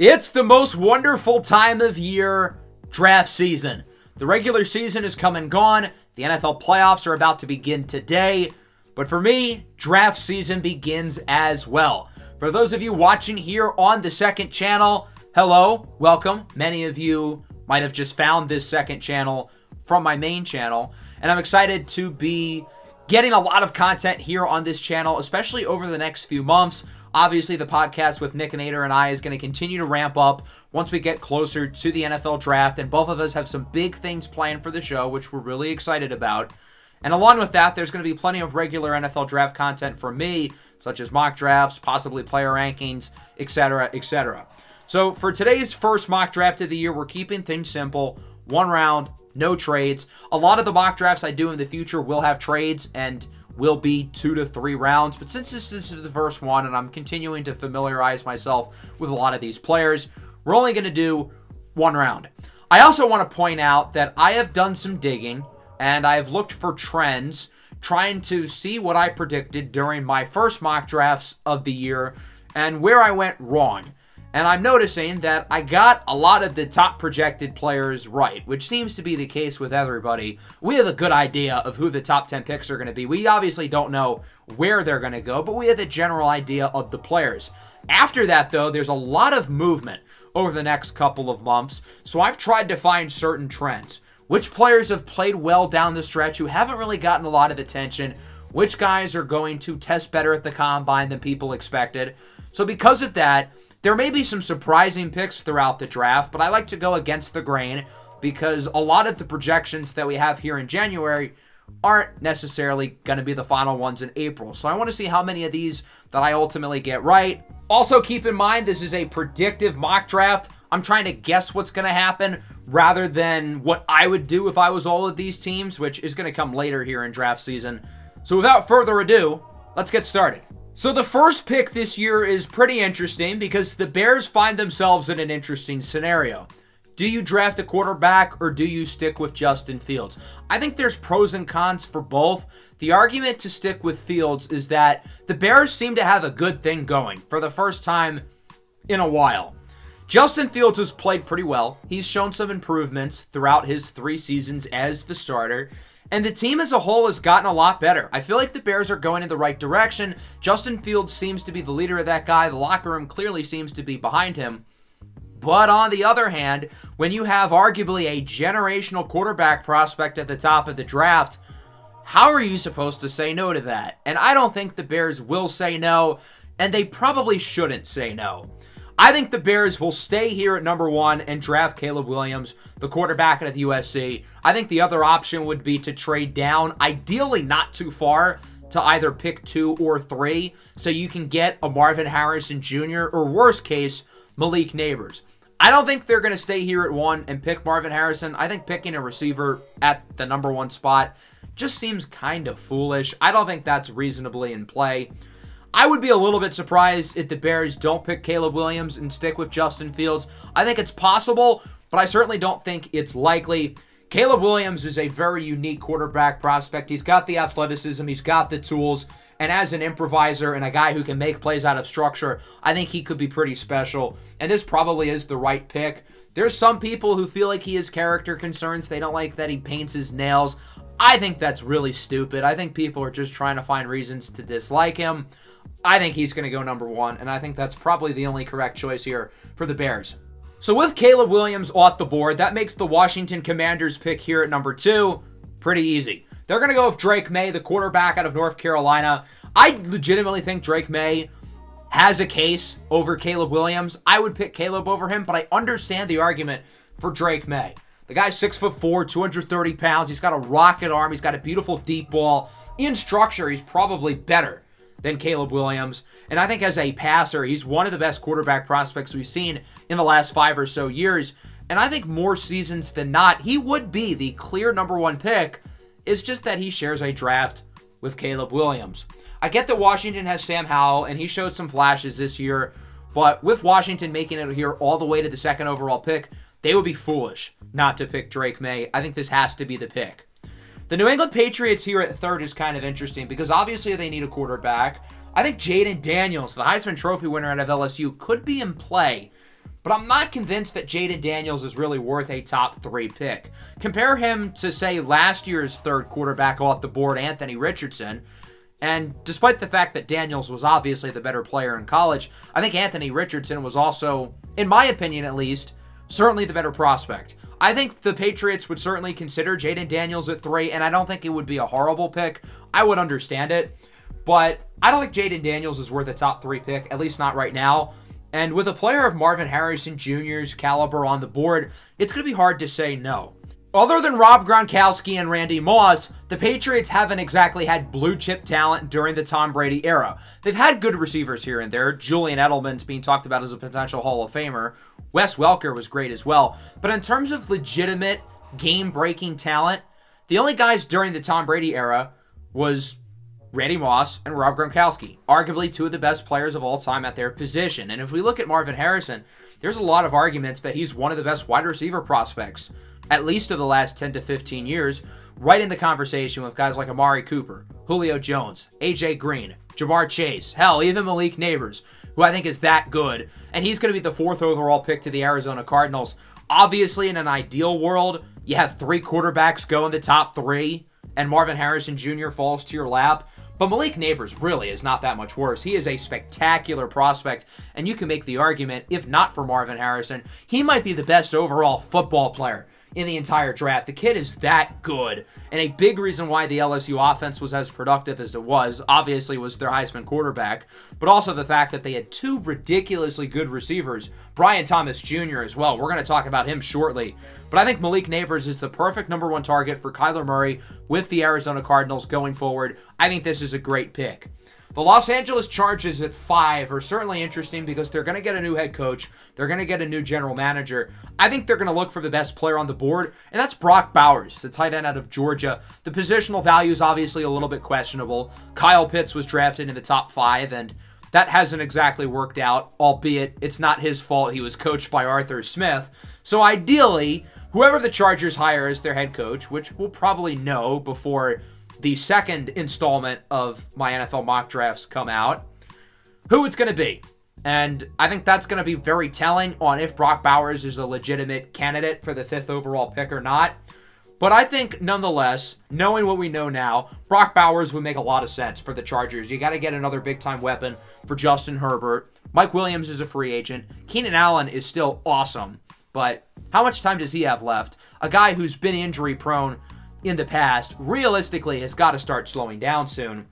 It's the most wonderful time of year, draft season. The regular season is come and gone. The NFL playoffs are about to begin today. But for me, draft season begins as well. For those of you watching here on the second channel, hello, welcome. Many of you might have just found this second channel from my main channel. And I'm excited to be getting a lot of content here on this channel, especially over the next few months. Obviously, the podcast with Nick and Ader and I is going to continue to ramp up once we get closer to the NFL draft, and both of us have some big things planned for the show, which we're really excited about. And along with that, there's going to be plenty of regular NFL draft content for me, such as mock drafts, possibly player rankings, etc., etc. So for today's first mock draft of the year, we're keeping things simple. One round, no trades. A lot of the mock drafts I do in the future will have trades and will be 2 to 3 rounds, but since this is the first one and I'm continuing to familiarize myself with a lot of these players, we're only going to do one round. I also want to point out that I have done some digging and I've looked for trends, trying to see what I predicted during my first mock drafts of the year and where I went wrong. And I'm noticing that I got a lot of the top projected players right, which seems to be the case with everybody. We have a good idea of who the top 10 picks are going to be. We obviously don't know where they're going to go, but we have a general idea of the players. After that, though, there's a lot of movement over the next couple of months, so I've tried to find certain trends. Which players have played well down the stretch who haven't really gotten a lot of attention? Which guys are going to test better at the combine than people expected? So because of that, there may be some surprising picks throughout the draft, but I like to go against the grain because a lot of the projections that we have here in January aren't necessarily going to be the final ones in April. So I want to see how many of these that I ultimately get right. Also, keep in mind, this is a predictive mock draft. I'm trying to guess what's going to happen rather than what I would do if I was all of these teams, which is going to come later here in draft season. So without further ado, let's get started. So the first pick this year is pretty interesting because the Bears find themselves in an interesting scenario. Do you draft a quarterback or do you stick with Justin Fields? I think there's pros and cons for both. The argument to stick with Fields is that the Bears seem to have a good thing going for the first time in a while. Justin Fields has played pretty well. He's shown some improvements throughout his 3 seasons as the starter. And the team as a whole has gotten a lot better. I feel like the Bears are going in the right direction. Justin Fields seems to be the leader of that guy. The locker room clearly seems to be behind him. But on the other hand, when you have arguably a generational quarterback prospect at the top of the draft, how are you supposed to say no to that? And I don't think the Bears will say no, and they probably shouldn't say no. I think the Bears will stay here at number 1 and draft Caleb Williams, the quarterback out of USC. I think the other option would be to trade down, ideally not too far, to either pick 2 or 3, so you can get a Marvin Harrison Jr. or worst case, Malik Nabers. I don't think they're going to stay here at 1 and pick Marvin Harrison. I think picking a receiver at the number 1 spot just seems kind of foolish. I don't think that's reasonably in play. I would be a little bit surprised if the Bears don't pick Caleb Williams and stick with Justin Fields. I think it's possible, but I certainly don't think it's likely. Caleb Williams is a very unique quarterback prospect. He's got the athleticism, he's got the tools, and as an improviser and a guy who can make plays out of structure, I think he could be pretty special, and this probably is the right pick. There's some people who feel like he has character concerns. They don't like that he paints his nails. I think that's really stupid. I think people are just trying to find reasons to dislike him. I think he's going to go number 1, and I think that's probably the only correct choice here for the Bears. So with Caleb Williams off the board, that makes the Washington Commanders pick here at number 2 pretty easy. They're going to go with Drake Maye, the quarterback out of North Carolina. I legitimately think Drake Maye has a case over Caleb Williams. I would pick Caleb over him, but I understand the argument for Drake Maye. The guy's 6'4", 230 pounds. He's got a rocket arm. He's got a beautiful deep ball. In structure, he's probably better than Caleb Williams. And I think as a passer, he's one of the best quarterback prospects we've seen in the last 5 or so years. And I think more seasons than not, he would be the clear number 1 pick. It's just that he shares a draft with Caleb Williams. I get that Washington has Sam Howell, and he showed some flashes this year. But with Washington making it here all the way to the 2nd overall pick, they would be foolish not to pick Drake Maye. I think this has to be the pick. The New England Patriots here at 3rd is kind of interesting because obviously they need a quarterback. I think Jayden Daniels, the Heisman Trophy winner out of LSU, could be in play. but I'm not convinced that Jayden Daniels is really worth a top 3 pick. Compare him to, say, last year's third quarterback off the board, Anthony Richardson, and despite the fact that Daniels was obviously the better player in college, I think Anthony Richardson was also, in my opinion at least, certainly the better prospect. I think the Patriots would certainly consider Jayden Daniels at 3, and I don't think it would be a horrible pick. I would understand it, but I don't think Jayden Daniels is worth a top 3 pick, at least not right now. And with a player of Marvin Harrison Jr.'s caliber on the board, it's going to be hard to say no. Other than Rob Gronkowski and Randy Moss, the Patriots haven't exactly had blue-chip talent during the Tom Brady era. They've had good receivers here and there. Julian Edelman's being talked about as a potential Hall of Famer. Wes Welker was great as well. But in terms of legitimate, game-breaking talent, the only guys during the Tom Brady era was Randy Moss and Rob Gronkowski, arguably 2 of the best players of all time at their position. And if we look at Marvin Harrison, there's a lot of arguments that he's one of the best wide receiver prospects, at least of the last 10 to 15 years, right in the conversation with guys like Amari Cooper, Julio Jones, AJ Green, Jamar Chase, hell, even Malik Nabers, who I think is that good. And he's going to be the 4th overall pick to the Arizona Cardinals. Obviously, in an ideal world, you have 3 quarterbacks go in the top 3, and Marvin Harrison Jr. falls to your lap. But Malik Nabers really is not that much worse. He is a spectacular prospect, and you can make the argument, if not for Marvin Harrison, he might be the best overall football player in the entire draft. The kid is that good, and a big reason why the LSU offense was as productive as it was, obviously, was their Heisman quarterback, but also the fact that they had 2 ridiculously good receivers, Brian Thomas Jr. as well. We're going to talk about him shortly, but I think Malik Nabers is the perfect number 1 target for Kyler Murray with the Arizona Cardinals going forward. I think this is a great pick. The Los Angeles Chargers at 5 are certainly interesting because they're going to get a new head coach. They're going to get a new general manager. I think they're going to look for the best player on the board, and that's Brock Bowers, the tight end out of Georgia. The positional value is obviously a little bit questionable. Kyle Pitts was drafted in the top 5, and that hasn't exactly worked out, albeit it's not his fault. He was coached by Arthur Smith. So ideally, whoever the Chargers hire as their head coach, which we'll probably know before the second installment of my NFL mock drafts come out, who it's going to be. And I think that's going to be very telling on if Brock Bowers is a legitimate candidate for the 5th overall pick or not. But I think, nonetheless, knowing what we know now, Brock Bowers would make a lot of sense for the Chargers. You got to get another big-time weapon for Justin Herbert. Mike Williams is a free agent. Keenan Allen is still awesome, but how much time does he have left? A guy who's been injury-prone in the past, realistically, has got to start slowing down soon.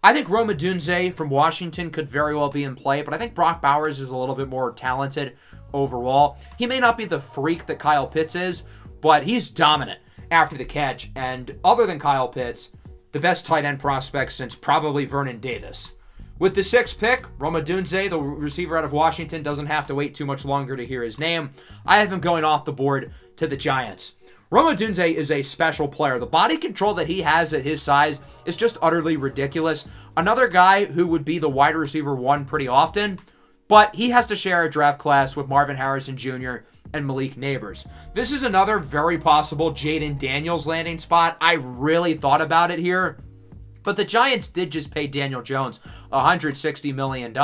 I think Rome Odunze from Washington could very well be in play, but I think Brock Bowers is a little bit more talented overall. He may not be the freak that Kyle Pitts is, but he's dominant after the catch, and other than Kyle Pitts, the best tight end prospect since probably Vernon Davis. With the 6th pick, Rome Odunze, the receiver out of Washington, doesn't have to wait too much longer to hear his name. I have him going off the board to the Giants. Rome Odunze is a special player. The body control that he has at his size is just utterly ridiculous. Another guy who would be the wide receiver 1 pretty often, but he has to share a draft class with Marvin Harrison Jr. and Malik Nabers. This is another very possible Jayden Daniels landing spot. I really thought about it here, but the Giants did just pay Daniel Jones $160 million,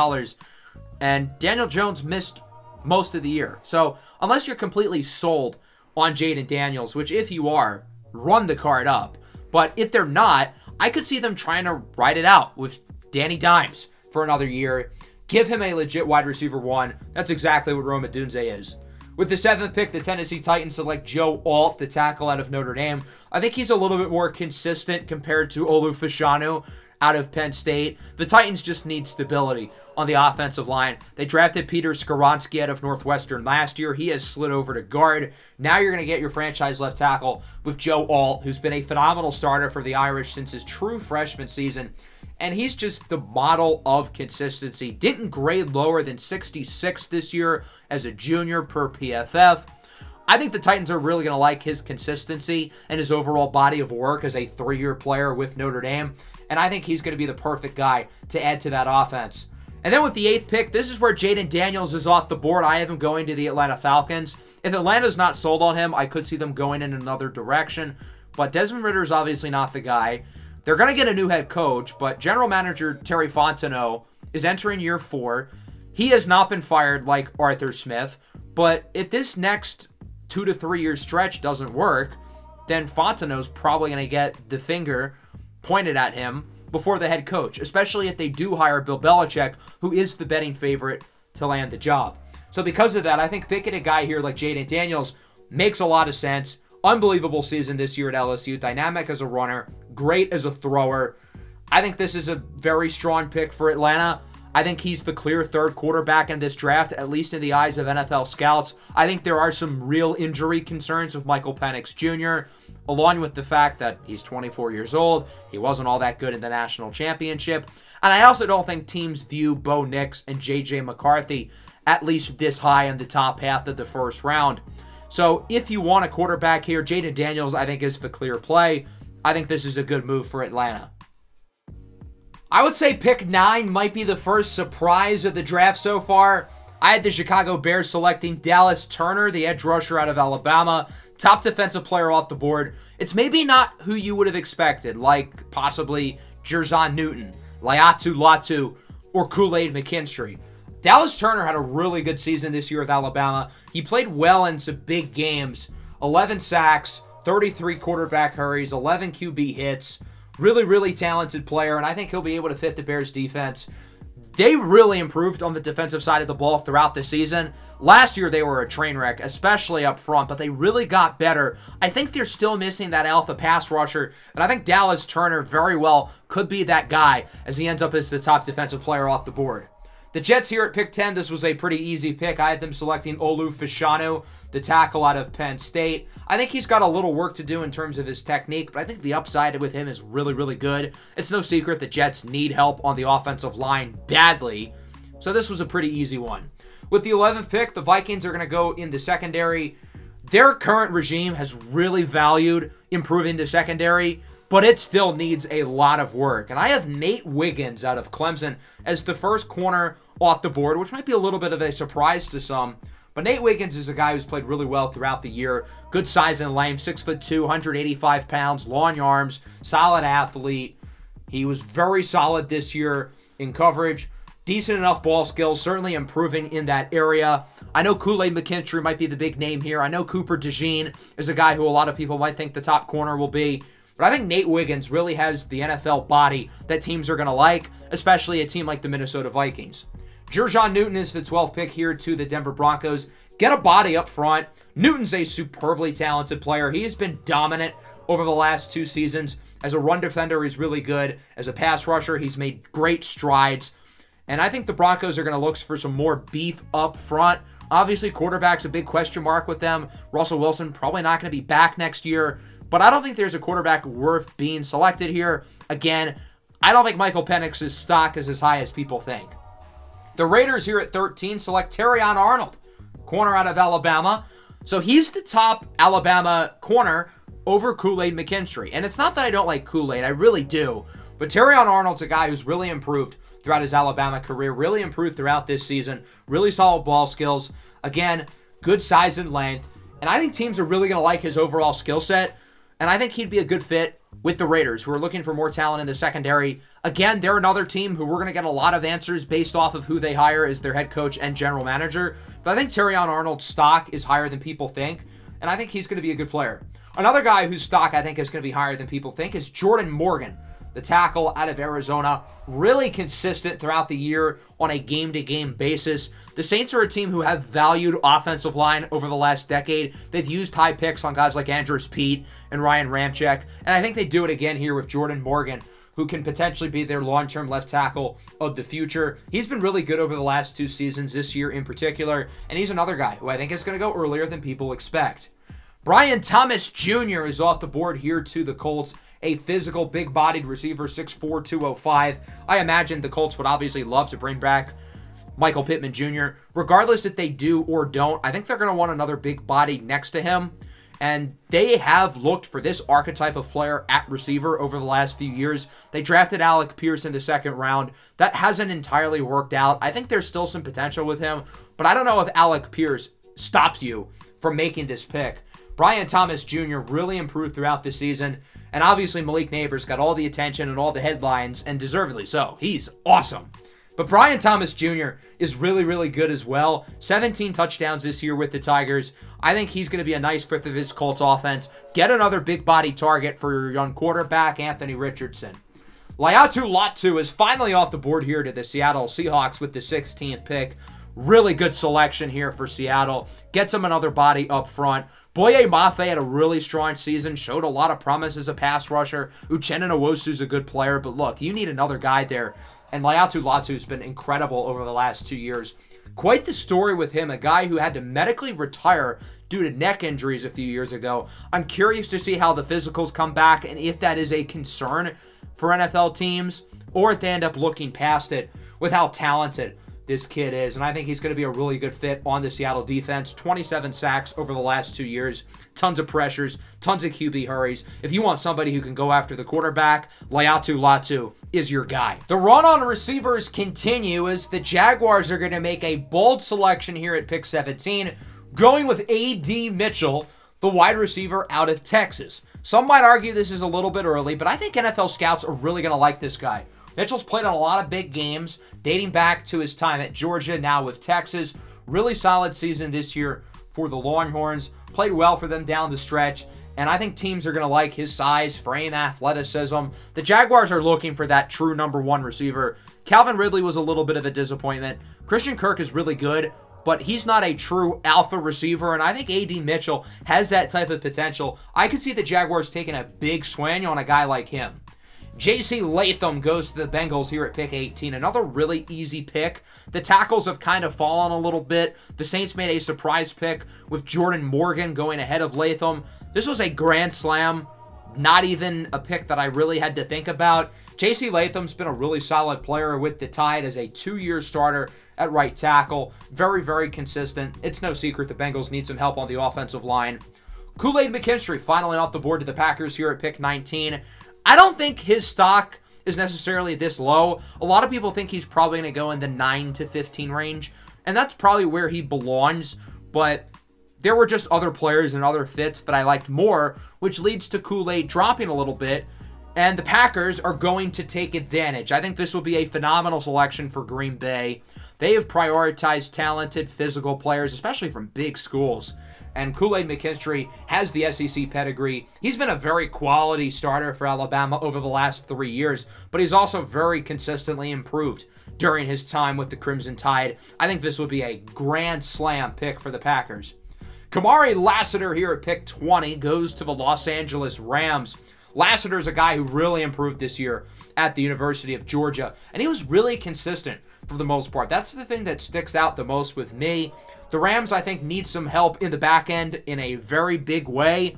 and Daniel Jones missed most of the year. So unless you're completely sold on Jayden Daniels, which if you are, run the card up. But if they're not, I could see them trying to ride it out with Danny Dimes for another year. Give him a legit wide receiver 1. That's exactly what Rome Odunze is. With the 7th pick, the Tennessee Titans select Joe Alt, the tackle out of Notre Dame. I think he's a little bit more consistent compared to Olu Fashanu out of Penn State. The Titans just need stability on the offensive line. They drafted Peter Skoronski out of Northwestern last year. He has slid over to guard. Now you're going to get your franchise left tackle with Joe Alt, who's been a phenomenal starter for the Irish since his true freshman season. And he's just the model of consistency. Didn't grade lower than 66 this year as a junior per PFF. I think the Titans are really going to like his consistency and his overall body of work as a 3-year player with Notre Dame. And I think he's going to be the perfect guy to add to that offense. And then with the 8th pick, this is where Jayden Daniels is off the board. I have him going to the Atlanta Falcons. If Atlanta's not sold on him, I could see them going in another direction. But Desmond Ridder is obviously not the guy. They're going to get a new head coach, but general manager Terry Fontenot is entering year 4. He has not been fired like Arthur Smith, But if this next 2 to 3 year stretch doesn't work, then Fontenot's probably going to get the finger pointed at him before the head coach, especially if they do hire Bill Belichick, who is the betting favorite to land the job. So because of that, I think picking a guy here like Jayden Daniels makes a lot of sense. Unbelievable season this year at LSU. Dynamic as a runner, great as a thrower. I think this is a very strong pick for Atlanta. I think he's the clear third quarterback in this draft, at least in the eyes of NFL scouts. I think there are some real injury concerns with Michael Penix Jr., along with the fact that he's 24 years old. He wasn't all that good in the national championship. And I also don't think teams view Bo Nix and J.J. McCarthy at least this high in the top half of the first round. So if you want a quarterback here, Jayden Daniels, I think, is the clear play. I think this is a good move for Atlanta. I would say pick 9 might be the first surprise of the draft so far. I had the Chicago Bears selecting Dallas Turner, the edge rusher out of Alabama, top defensive player off the board. It's maybe not who you would have expected, like possibly ZhanNewton, Latu, or Kool-aid McKinstry. Dallas Turner had a really good season this year with Alabama. He played well in some big games. 11 sacks, 33 quarterback hurries, 11 QB hits. Really, really talented player, and I think he'll be able to fit the Bears' defense. They really improved on the defensive side of the ball throughout the season. Last year, they were a train wreck, especially up front, but they really got better. I think they're still missing that alpha pass rusher, and I think Dallas Turner very well could be that guy as he ends up as the top defensive player off the board. The Jets here at pick 10, this was a pretty easy pick. I had them selecting Fashanu, the tackle out of Penn State. I think he's got a little work to do in terms of his technique, but I think the upside with him is really, really good. It's no secret the Jets need help on the offensive line badly, so this was a pretty easy one. With the 11th pick, the Vikings are going to go in the secondary. Their current regime has really valued improving the secondary, but it still needs a lot of work. And I have Nate Wiggins out of Clemson as the first corner off the board, which might be a little bit of a surprise to some. But Nate Wiggins is a guy who's played really well throughout the year. Good size and length, 6'2", 185 pounds, long arms, solid athlete. He was very solid this year in coverage. Decent enough ball skills, certainly improving in that area. I know Kool-aid McKinstry might be the big name here. I know Cooper DeJean is a guy who a lot of people might think the top corner will be. But I think Nate Wiggins really has the NFL body that teams are going to like, especially a team like the Minnesota Vikings. ZhanNewton is the 12th pick here to the Denver Broncos. Get a body up front. Newton's a superbly talented player. He has been dominant over the last 2 seasons. As a run defender, he's really good. As a pass rusher, he's made great strides. And I think the Broncos are going to look for some more beef up front. Obviously, quarterback's a big question mark with them. Russell Wilson probably not going to be back next year. But I don't think there's a quarterback worth being selected here. Again, I don't think Michael Penix's stock is as high as people think. The Raiders here at 13 select Terrion Arnold, corner out of Alabama. So he's the top Alabama corner over Kool-aid McKinstry. And it's not that I don't like Kool-aid, I really do. But Terrion Arnold's a guy who's really improved throughout his Alabama career, really improved throughout this season, really solid ball skills. Again, good size and length. And I think teams are really going to like his overall skill set. And I think he'd be a good fit with the Raiders, who are looking for more talent in the secondary. Again, they're another team who we're going to get a lot of answers based off of who they hire as their head coach and general manager. But I think Terrion Arnold's stock is higher than people think, and I think he's going to be a good player. Another guy whose stock I think is going to be higher than people think is Jordan Morgan, the tackle out of Arizona. Really consistent throughout the year on a game-to-game basis. The Saints are a team who have valued offensive line over the last decade. They've used high picks on guys like Andrews Pete and Ryan Ramczyk, and I think they do it again here with Jordan Morgan, who can potentially be their long-term left tackle of the future. He's been really good over the last 2 seasons, this year in particular, and he's another guy who I think is going to go earlier than people expect. Brian Thomas Jr. is off the board here to the Colts. A physical, big-bodied receiver, 6'4", 205. I imagine the Colts would obviously love to bring back Michael Pittman Jr. Regardless if they do or don't, I think they're going to want another big body next to him. And they have looked for this archetype of player at receiver over the last few years. They drafted Alec Pierce in the 2nd round. That hasn't entirely worked out. I think there's still some potential with him, but I don't know if Alec Pierce stops you from making this pick. Brian Thomas Jr. really improved throughout the season. And obviously Malik Nabers got all the attention and all the headlines, and deservedly so. He's awesome. But Brian Thomas Jr. is really, really good as well. 17 touchdowns this year with the Tigers. I think he's going to be a nice fit for this Colts offense. Get another big body target for your young quarterback, Anthony Richardson. Latu is finally off the board here to the Seattle Seahawks with the 16th pick. Really good selection here for Seattle. Gets him another body up front. Boye Mafe had a really strong season, showed a lot of promise as a pass rusher. Uchenna Nwosu's a good player, but look, you need another guy there. And Latu's been incredible over the last 2 years. Quite the story with him, a guy who had to medically retire due to neck injuries a few years ago. I'm curious to see how the physicals come back and if that is a concern for NFL teams or if they end up looking past it with how talented this kid is. And I think he's going to be a really good fit on the Seattle defense. 27 sacks over the last 2 years. Tons of pressures. Tons of QB hurries. If you want somebody who can go after the quarterback, Latu is your guy. The run on receivers continue as the Jaguars are going to make a bold selection here at pick 17, going with A.D. Mitchell, the wide receiver out of Texas. Some might argue this is a little bit early, but I think NFL scouts are really going to like this guy. Mitchell's played on a lot of big games, dating back to his time at Georgia, now with Texas. Really solid season this year for the Longhorns. Played well for them down the stretch, and I think teams are going to like his size, frame, athleticism. The Jaguars are looking for that true number one receiver. Calvin Ridley was a little bit of a disappointment. Christian Kirk is really good, but he's not a true alpha receiver, and I think A.D. Mitchell has that type of potential. I could see the Jaguars taking a big swing on a guy like him. J.C. Latham goes to the Bengals here at pick 18. Another really easy pick. The tackles have kind of fallen a little bit. The Saints made a surprise pick with Jordan Morgan going ahead of Latham. This was a grand slam, not even a pick that I really had to think about. J.C. Latham's been a really solid player with the Tide as a 2-year starter at right tackle. Very, very consistent. It's no secret the Bengals need some help on the offensive line. Kool-aid McKinstry finally off the board to the Packers here at pick 19. I don't think his stock is necessarily this low. A lot of people think he's probably going to go in the 9 to 15 range, and that's probably where he belongs, but there were just other players and other fits that I liked more, which leads to Kool-Aid dropping a little bit, and the Packers are going to take advantage. I think this will be a phenomenal selection for Green Bay. They have prioritized talented physical players, especially from big schools. And Kool-Aid McKinstry has the SEC pedigree. He's been a very quality starter for Alabama over the last 3 years, but he's also very consistently improved during his time with the Crimson Tide. I think this would be a grand slam pick for the Packers. Kamari Lassiter here at pick 20 goes to the Los Angeles Rams. Lassiter is a guy who really improved this year at the University of Georgia, and he was really consistent for the most part. That's the thing that sticks out the most with me. The Rams, I think, need some help in the back end in a very big way.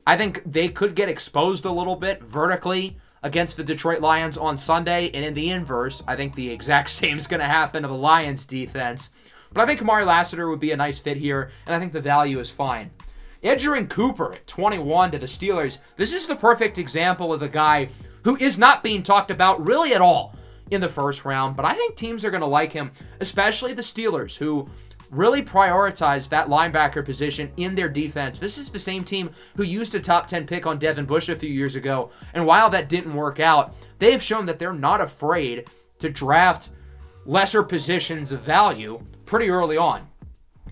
I think they could get exposed a little bit vertically against the Detroit Lions on Sunday, and in the inverse, I think the exact same is going to happen to the Lions defense. But I think Kamari Lassiter would be a nice fit here, and I think the value is fine. Edgerrin Cooper at 21 to the Steelers. This is the perfect example of the guy who is not being talked about really at all in the first round, but I think teams are going to like him, especially the Steelers, who really prioritize that linebacker position in their defense. This is the same team who used a top 10 pick on Devin Bush a few years ago, and while that didn't work out, they have shown that they're not afraid to draft lesser positions of value pretty early on.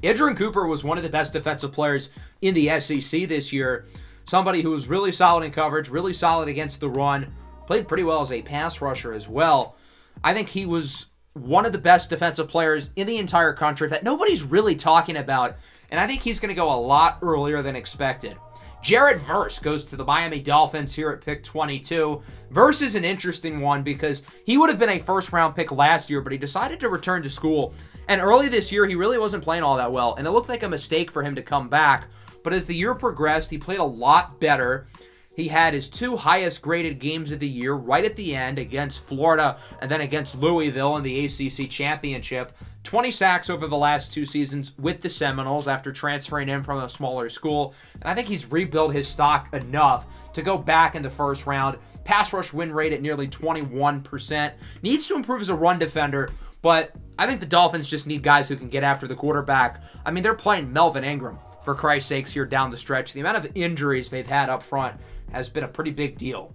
Edgerrin Cooper was one of the best defensive players in the SEC this year. Somebody who was really solid in coverage, really solid against the run, played pretty well as a pass rusher as well. I think he was one of the best defensive players in the entire country that nobody's really talking about, and I think he's going to go a lot earlier than expected. Jarrett Verse goes to the Miami Dolphins here at pick 22. Verse is an interesting one because he would have been a first-round pick last year, but he decided to return to school, and early this year, he really wasn't playing all that well, and it looked like a mistake for him to come back, but as the year progressed, he played a lot better. He had his 2 highest graded games of the year right at the end against Florida and then against Louisville in the ACC Championship. 20 sacks over the last 2 seasons with the Seminoles after transferring in from a smaller school. And I think he's rebuilt his stock enough to go back in the first round. Pass rush win rate at nearly 21%. Needs to improve as a run defender, but I think the Dolphins just need guys who can get after the quarterback. I mean, they're playing Melvin Ingram, for Christ's sakes, here down the stretch. The amount of injuries they've had up front has been a pretty big deal.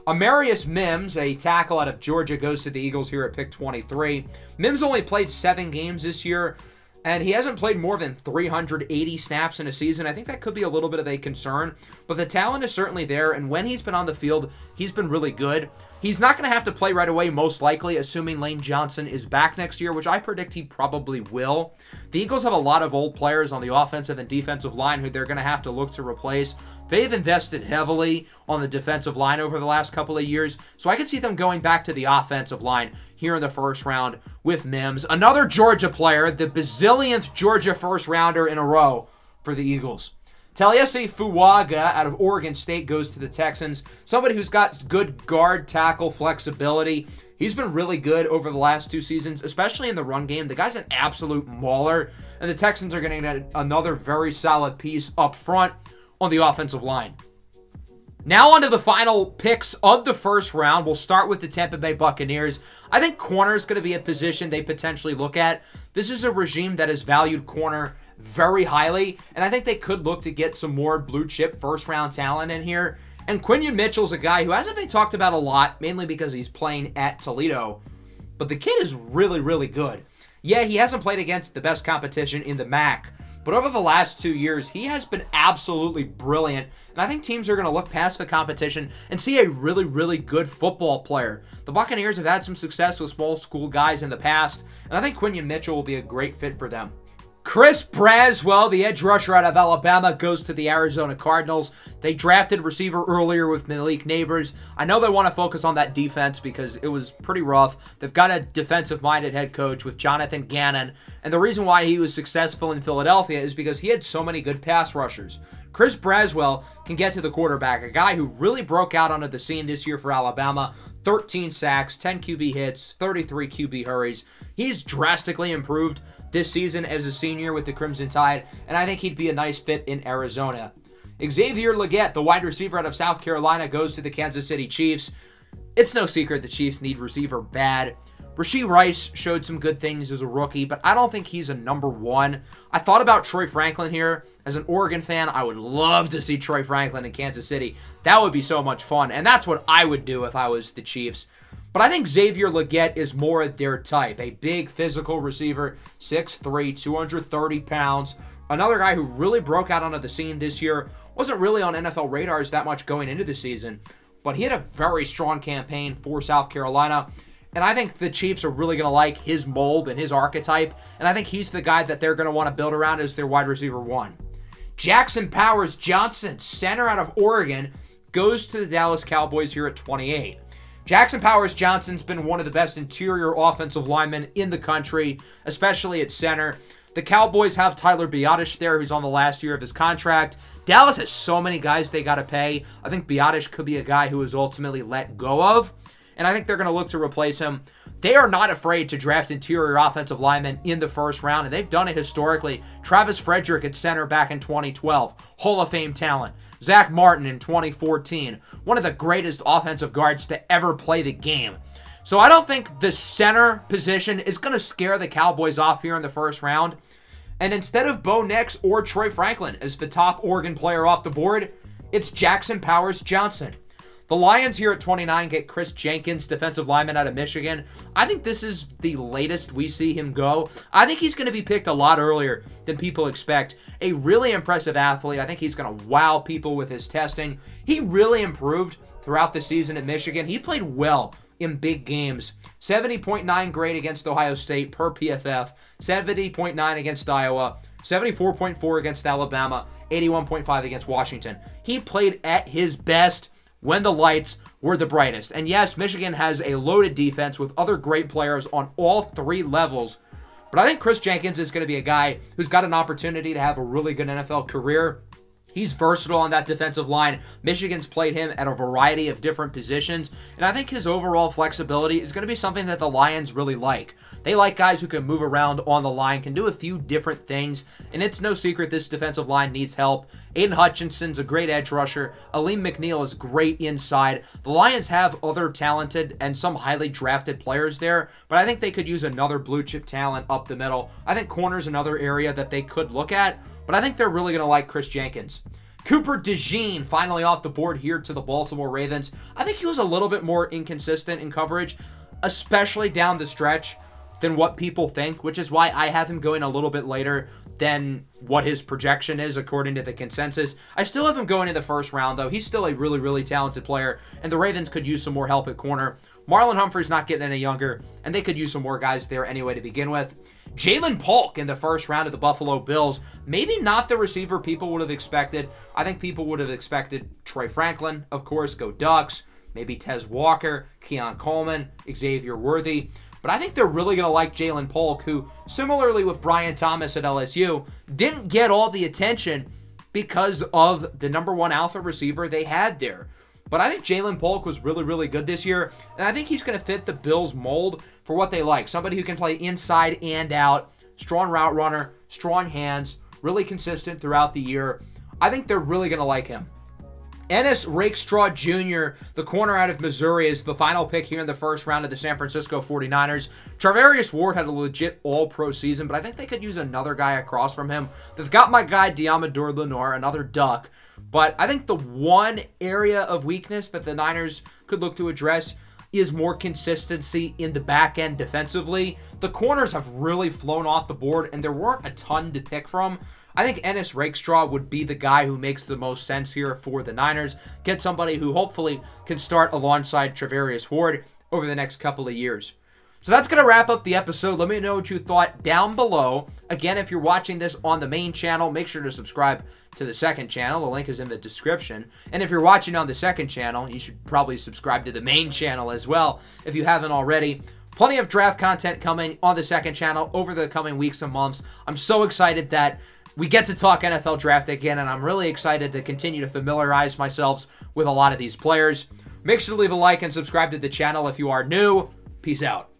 Amarius Mims, a tackle out of Georgia, goes to the Eagles here at pick 23. Mims only played 7 games this year, and he hasn't played more than 380 snaps in a season. I think that could be a little bit of a concern, but the talent is certainly there, and when he's been on the field, he's been really good. He's not going to have to play right away, most likely, assuming Lane Johnson is back next year, which I predict he probably will. The Eagles have a lot of old players on the offensive and defensive line who they're going to have to look to replace. They've invested heavily on the defensive line over the last couple of years, so I can see them going back to the offensive line here in the first round with Mims. Another Georgia player, the bazillionth Georgia first rounder in a row for the Eagles. Taliesin Fuaga out of Oregon State goes to the Texans. Somebody who's got good guard tackle flexibility. He's been really good over the last 2 seasons, especially in the run game. The guy's an absolute mauler, and the Texans are going to get another very solid piece up front on the offensive line. Now on to the final picks of the first round. We'll start with the Tampa Bay Buccaneers. I think corner is going to be a position they potentially look at. This is a regime that has valued corner very highly, and I think they could look to get some more blue-chip first-round talent in here. And Quinyon Mitchell's a guy who hasn't been talked about a lot, mainly because he's playing at Toledo, but the kid is really, really good. Yeah, he hasn't played against the best competition in the MAC, but over the last 2 years, he has been absolutely brilliant, and I think teams are going to look past the competition and see a really, really good football player. The Buccaneers have had some success with small school guys in the past, and I think Quinyon Mitchell will be a great fit for them. Chris Braswell, the edge rusher out of Alabama, goes to the Arizona Cardinals. They drafted receiver earlier with Malik Nabers. I know they want to focus on that defense because it was pretty rough. They've got a defensive-minded head coach with Jonathan Gannon, and the reason why he was successful in Philadelphia is because he had so many good pass rushers. Chris Braswell can get to the quarterback, a guy who really broke out onto the scene this year for Alabama. 13 sacks, 10 QB hits, 33 QB hurries. He's drastically improved this season as a senior with the Crimson Tide, and I think he'd be a nice fit in Arizona. Xavier Legette, the wide receiver out of South Carolina, goes to the Kansas City Chiefs. It's no secret the Chiefs need receiver bad. Rashee Rice showed some good things as a rookie, but I don't think he's a number 1. I thought about Troy Franklin here. As an Oregon fan, I would love to see Troy Franklin in Kansas City. That would be so much fun, and that's what I would do if I was the Chiefs. But I think Xavier Legette is more their type. A big physical receiver, 6'3", 230 pounds. Another guy who really broke out onto the scene this year. Wasn't really on NFL radars that much going into the season, but he had a very strong campaign for South Carolina. And I think the Chiefs are really going to like his mold and his archetype. And I think he's the guy that they're going to want to build around as their wide receiver 1. Jackson Powers Johnson, center out of Oregon, goes to the Dallas Cowboys here at 28. Jackson Powers Johnson's been one of the best interior offensive linemen in the country, especially at center. The Cowboys have Tyler Biadasz there, who's on the last year of his contract. Dallas has so many guys they got to pay. I think Biadasz could be a guy who is ultimately let go of, and I think they're going to look to replace him. They are not afraid to draft interior offensive linemen in the first round, and they've done it historically. Travis Frederick at center back in 2012, Hall of Fame talent. Zach Martin in 2014, one of the greatest offensive guards to ever play the game. So I don't think the center position is going to scare the Cowboys off here in the first round. And instead of Bo Nix or Troy Franklin as the top Oregon player off the board, it's Jackson Powers Johnson. The Lions here at 29 get Chris Jenkins, defensive lineman out of Michigan. I think this is the latest we see him go. I think he's going to be picked a lot earlier than people expect. A really impressive athlete. I think he's going to wow people with his testing. He really improved throughout the season at Michigan. He played well in big games. 70.9 grade against Ohio State per PFF. 70.9 against Iowa. 74.4 against Alabama. 81.5 against Washington. He played at his best when the lights were the brightest. And yes, Michigan has a loaded defense with other great players on all 3 levels. But I think Chris Jenkins is going to be a guy who's got an opportunity to have a really good NFL career. He's versatile on that defensive line. Michigan's played him at a variety of different positions, and I think his overall flexibility is going to be something that the Lions really like. They like guys who can move around on the line, can do a few different things, and it's no secret this defensive line needs help. Aiden Hutchinson's a great edge rusher. Aleem McNeil is great inside. The Lions have other talented and some highly drafted players there, but I think they could use another blue chip talent up the middle. I think corner's another area that they could look at, but I think they're really going to like Chris Jenkins. Cooper DeJean finally off the board here to the Baltimore Ravens. I think he was a little bit more inconsistent in coverage, especially down the stretch, than what people think, which is why I have him going a little bit later than what his projection is according to the consensus. I still have him going in the first round, though. He's still a really, really talented player, and the Ravens could use some more help at corner. Marlon Humphrey's not getting any younger, and they could use some more guys there anyway to begin with. Jalen Polk in the first round of the Buffalo Bills. Maybe not the receiver people would have expected. I think people would have expected Troy Franklin, of course, go Ducks. Maybe Tez Walker, Keon Coleman, Xavier Worthy. But I think they're really going to like Jalen Polk, who, similarly with Brian Thomas at LSU, didn't get all the attention because of the #1 alpha receiver they had there. But I think Jalen Polk was really, really good this year, and I think he's going to fit the Bills' mold for what they like. Somebody who can play inside and out, strong route runner, strong hands, really consistent throughout the year. I think they're really going to like him. Ennis Rakestraw Jr., the corner out of Missouri, is the final pick here in the first round of the San Francisco 49ers. Charvarius Ward had a legit all-pro season, but I think they could use another guy across from him. They've got my guy Diamador Lenore, another Duck. But I think the one area of weakness that the Niners could look to address is more consistency in the back end defensively. The corners have really flown off the board, and there weren't a ton to pick from. I think Ennis Rakestraw would be the guy who makes the most sense here for the Niners. Get somebody who hopefully can start alongside Charvarius Ward over the next couple of years. So that's going to wrap up the episode. Let me know what you thought down below. Again, if you're watching this on the main channel, make sure to subscribe to the second channel. The link is in the description. And if you're watching on the second channel, you should probably subscribe to the main channel as well if you haven't already. Plenty of draft content coming on the second channel over the coming weeks and months. I'm so excited that we get to talk NFL draft again, and I'm really excited to continue to familiarize myself with a lot of these players. Make sure to leave a like and subscribe to the channel if you are new. Peace out.